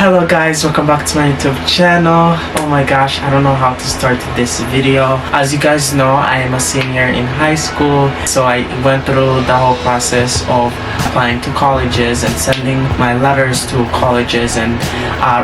Hello guys, welcome back to my YouTube channel. Oh my gosh, I don't know how to start this video. As you guys know, I am a senior in high school, so I went through the whole process of applying to colleges and sending my letters to colleges and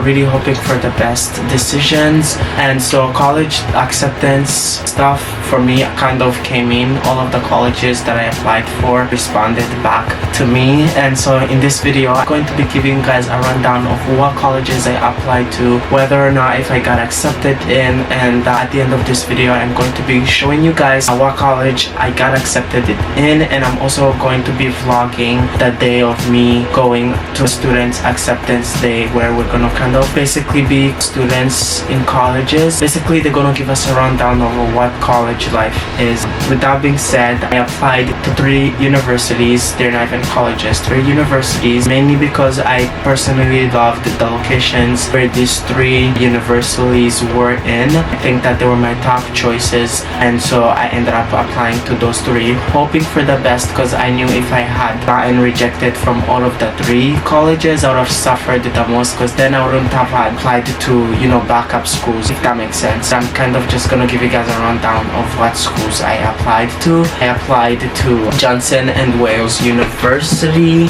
really hoping for the best decisions. And so college acceptance stuff for me kind of came in. All of the colleges that I applied for responded back to me, and so in this video I'm going to be giving you guys a rundown of what colleges I applied to, whether or not if I got accepted in, and at the end of this video I'm going to be showing you guys what college I got accepted in, and I'm also going to be vlogging the day of me going to students acceptance day, where we're gonna kind of basically be students in colleges. Basically they're gonna give us a rundown of what college life is. With that being said, I applied to 3 universities. They're not even colleges, 3 universities, mainly because I personally loved the locations where these 3 universities were in. I think that they were my top choices, and so I ended up applying to those 3, hoping for the best, because I knew if I had gotten rejected from all of the 3 colleges I would have suffered the most, because then I wouldn't have applied to, you know, backup schools, if that makes sense. I'm kind of just gonna give you guys a rundown of what schools I applied to. I applied to Johnson and Wales University.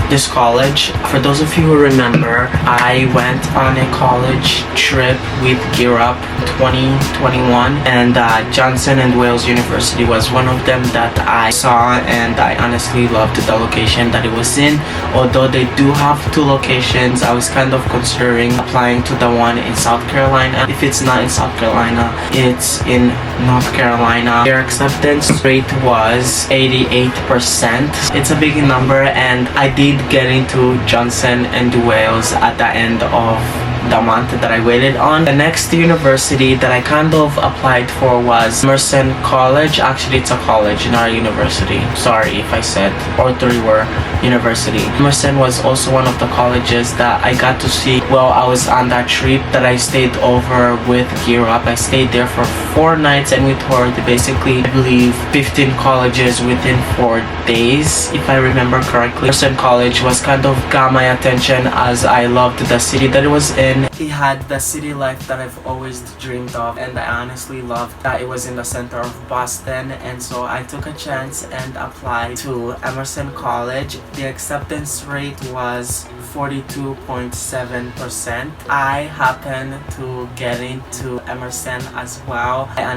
This college, for those of you who remember, I went on a college trip with Gear Up 2021, and Johnson and Wales University was one of them that I saw, and I honestly loved the location that it was in. Although they do have 2 locations, I was kind of considering applying to the one in South Carolina. If it's not in South Carolina, it's in North Carolina. Their acceptance rate was 88%. It's a big number, and I did get into Johnson and Wales at the end of the month that I waited on. The next university that I kind of applied for was Emerson College. Actually, it's a college, not a university. Sorry if I said all 3 were university. Emerson was also one of the colleges that I got to see while I was on that trip that I stayed over with Gear Up. I stayed there for 4 nights, and we toured basically, I believe, 15 colleges within 4 days, if I remember correctly. Emerson College was kind of got my attention as I loved the city that it was in. It had the city life that I've always dreamed of, and I honestly loved that it was in the center of Boston, and so I took a chance and applied to Emerson College. The acceptance rate was 42.7%. I happened to get into Emerson as well. I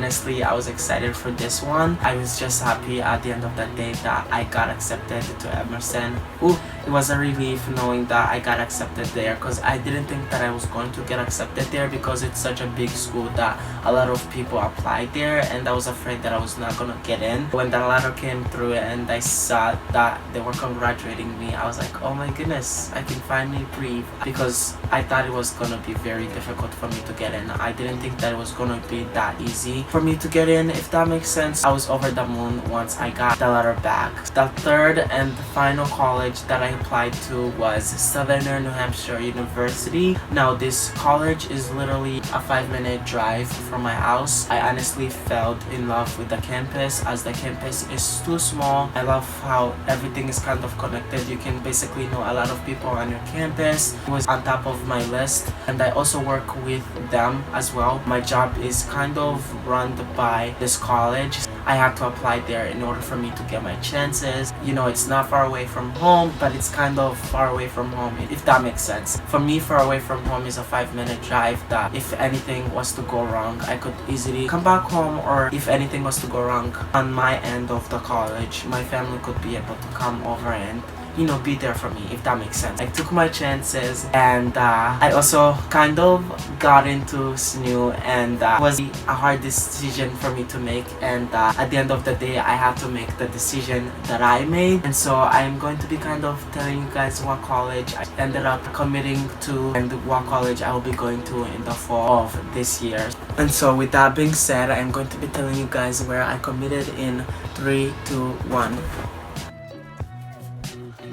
was excited for this one. I was just happy at the end of the day that I got accepted to Emerson. It was a relief knowing that I got accepted there, because I didn't think that I was going to get accepted there, because it's such a big school that a lot of people applied there, and I was afraid that I was not gonna get in. When the letter came through and I saw that they were congratulating me, I was like, oh my goodness, I can finally breathe, because I thought it was gonna be very difficult for me to get in. I didn't think that it was gonna be that easy for me to get in, if that makes sense. I was over the moon once I got the letter back. The third and final college that I applied to was Southern New Hampshire University. Now this college is literally a 5-minute drive from my house. I honestly fell in love with the campus, as the campus is too small. I love how everything is kind of connected. You can basically know a lot of people on your campus. It was on top of my list, and I also work with them as well. My job is kind of run by this college. I have to apply there in order for me to get my chances. You know, it's not far away from home, but it's kind of far away from home, if that makes sense. For me, far away from home is a 5-minute drive that if anything was to go wrong, I could easily come back home, or if anything was to go wrong on my end of the college, my family could be able to come over and, you know, be there for me, if that makes sense. I took my chances, and I also kind of got into SNU, and it was a hard decision for me to make, and at the end of the day I had to make the decision that I made. And so I'm going to be kind of telling you guys what college I ended up committing to and what college I will be going to in the fall of this year. And so with that being said, I'm going to be telling you guys where I committed in 3, 2, 1.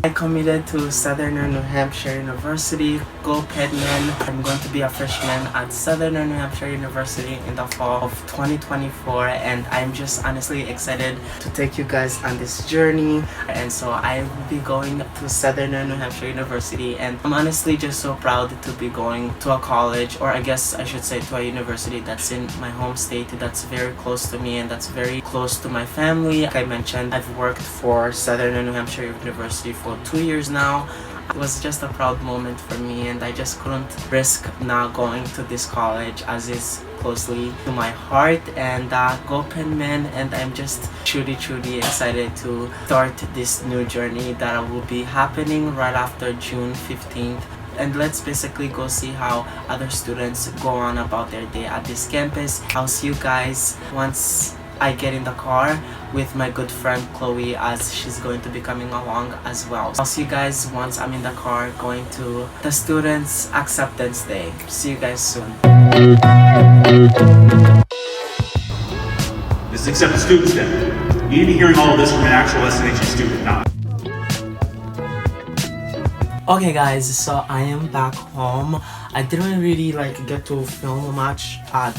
I committed to Southern New Hampshire University. Go Pedman. I'm going to be a freshman at Southern New Hampshire University in the fall of 2024, and I'm just honestly excited to take you guys on this journey. And so I will be going to Southern New Hampshire University, and I'm honestly just so proud to be going to a college, or I guess I should say to a university that's in my home state, that's very close to me and that's very close to my family. Like I mentioned, I've worked for Southern New Hampshire University for 2 years now. It was just a proud moment for me, and I just couldn't risk not going to this college as is closely to my heart. And go Penman, and I'm just truly excited to start this new journey that will be happening right after June 15th. And let's basically go see how other students go on about their day at this campus. I'll see you guys once I get in the car with my good friend Chloe, as she's going to be coming along as well. I'll see you guys once I'm in the car going to the students' acceptance day. See you guys soon. This is accept the students then. You need to be hearing all of this from an actual SNHE student now. Okay guys, so I am back home. I didn't really get to film much at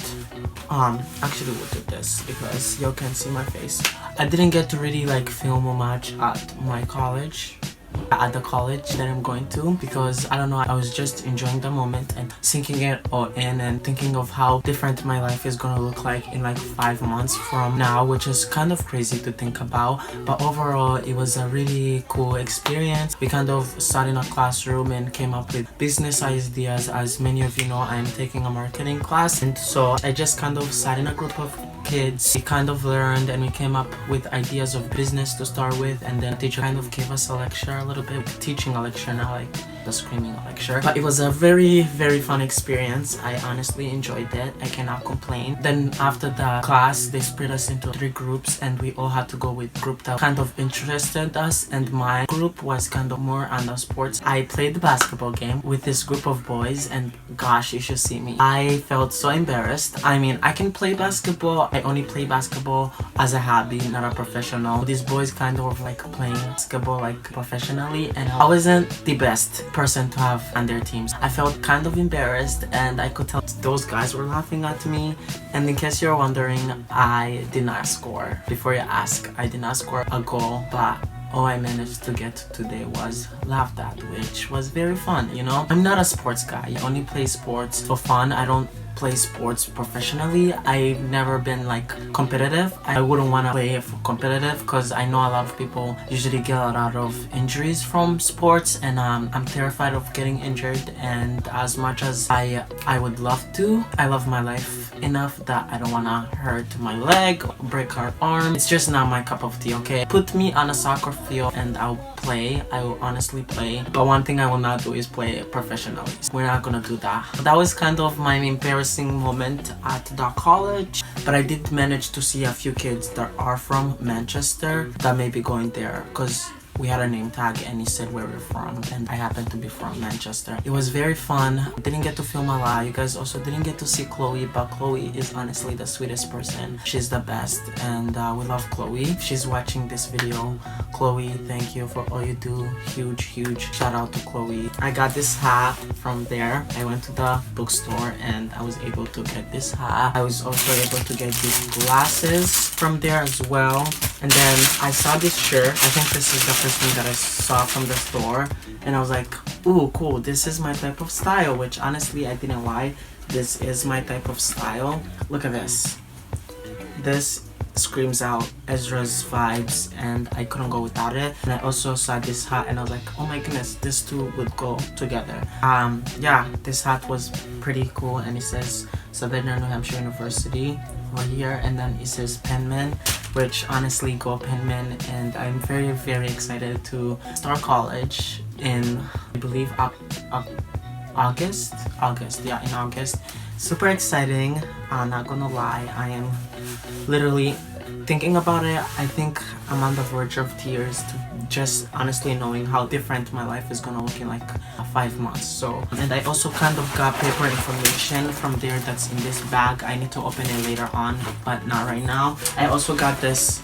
actually look at this because you can see my face. I didn't get to really film much at my college, at the college that I'm going to, because I don't know, I was just enjoying the moment and sinking it all in and thinking of how different my life is gonna look like in 5 months from now, which is kind of crazy to think about. But overall, it was a really cool experience. We kind of sat in a classroom and came up with business ideas. As many of you know, I am taking a marketing class, and so I just kind of sat in a group of kids. We kind of learned and we came up with ideas of business to start with, and then the teacher kind of gave us a lecture, a little bit teaching a lecture, not like the screaming lecture. But it was a very fun experience. I honestly enjoyed it. I cannot complain. Then after the class, they split us into 3 groups, and we all had to go with group that kind of interested us, and my group was kind of more on the sports. I played the basketball game with this group of boys, and gosh, you should see me. I felt so embarrassed. I mean, I can play basketball. I only play basketball as a hobby, not a professional. These boys kind of playing basketball professionally, and I wasn't the best person to have on their teams. I felt kind of embarrassed, and I could tell those guys were laughing at me. And in case you're wondering, I did not score. Before you ask, I did not score a goal, but all I managed to get today was laughed at, which was very fun, you know? I'm not a sports guy. I only play sports for fun. I don't play sports professionally. I've never been competitive. I wouldn't want to play competitive because I know a lot of people usually get a lot of injuries from sports, and I'm terrified of getting injured. And as much as I would love to, I love my life enough that I don't want to hurt my leg, break our arm. It's just not my cup of tea, okay? Put me on a soccer field and I'll play. I will honestly play. But one thing I will not do is play professionally. We're not gonna do that. That was kind of my embarrassing moment at the college, but I did manage to see a few kids that are from Manchester that may be going there, because we had a name tag and he said where we're from, and I happen to be from Manchester. It was very fun. I didn't get to film a lot. You guys also didn't get to see Chloe, but Chloe is honestly the sweetest person. She's the best, and we love Chloe. If she's watching this video, Chloe, thank you for all you do. Huge shout out to Chloe. I got this hat from there. I went to the bookstore and I was able to get this hat. I was also able to get these glasses from there as well. And then I saw this shirt. I think this is the first thing that I saw from the store, and I was like, ooh, cool, this is my type of style, which honestly I didn't lie. This is my type of style. Look at this. This screams out Ezra's vibes, and I couldn't go without it. And I also saw this hat and I was like, oh my goodness, this two would go together. Yeah, this hat was pretty cool, and it says Southern New Hampshire University right here, and then it says Penman, which honestly, go Penman. And I'm very excited to start college in, I believe, August, yeah, in August. Super exciting. I'm not gonna lie, I am literally thinking about it. I think I'm on the verge of tears to just honestly knowing how different my life is gonna look in 5 months. So, and I also kind of got paper information from there that's in this bag. I need to open it later on, but not right now. I also got this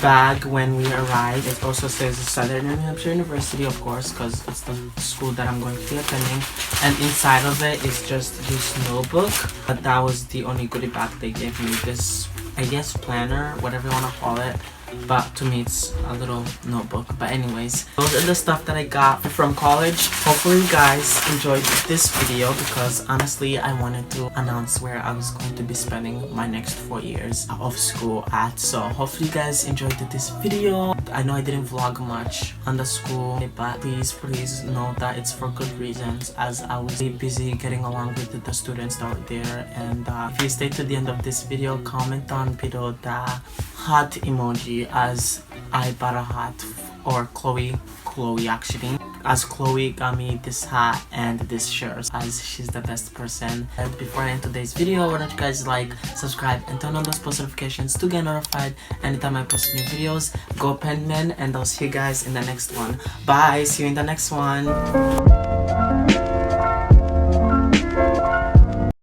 bag when we arrived. It also says Southern New Hampshire University, of course, because it's the school that I'm going to be attending. And inside of it is just this notebook. But that was the only goodie bag they gave me. This, I guess, planner, whatever you want to call it. But to me it's a little notebook. But anyways, those are the stuff that I got from college. Hopefully you guys enjoyed this video, because honestly I wanted to announce where I was going to be spending my next 4 years of school at. So hopefully you guys enjoyed this video. I know I didn't vlog much on the school, but please know that it's for good reasons, as I was really busy getting along with the students that were there. And if you stay to the end of this video, comment on below the hat emoji, as I bought a hat, or Chloe actually, as Chloe got me this hat and this shirt, as she's the best person. And before I end today's video, why don't you guys like, subscribe, and turn on those post notifications to get notified anytime I post new videos. Go Penmen, and I'll see you guys in the next one. Bye, see you in the next one.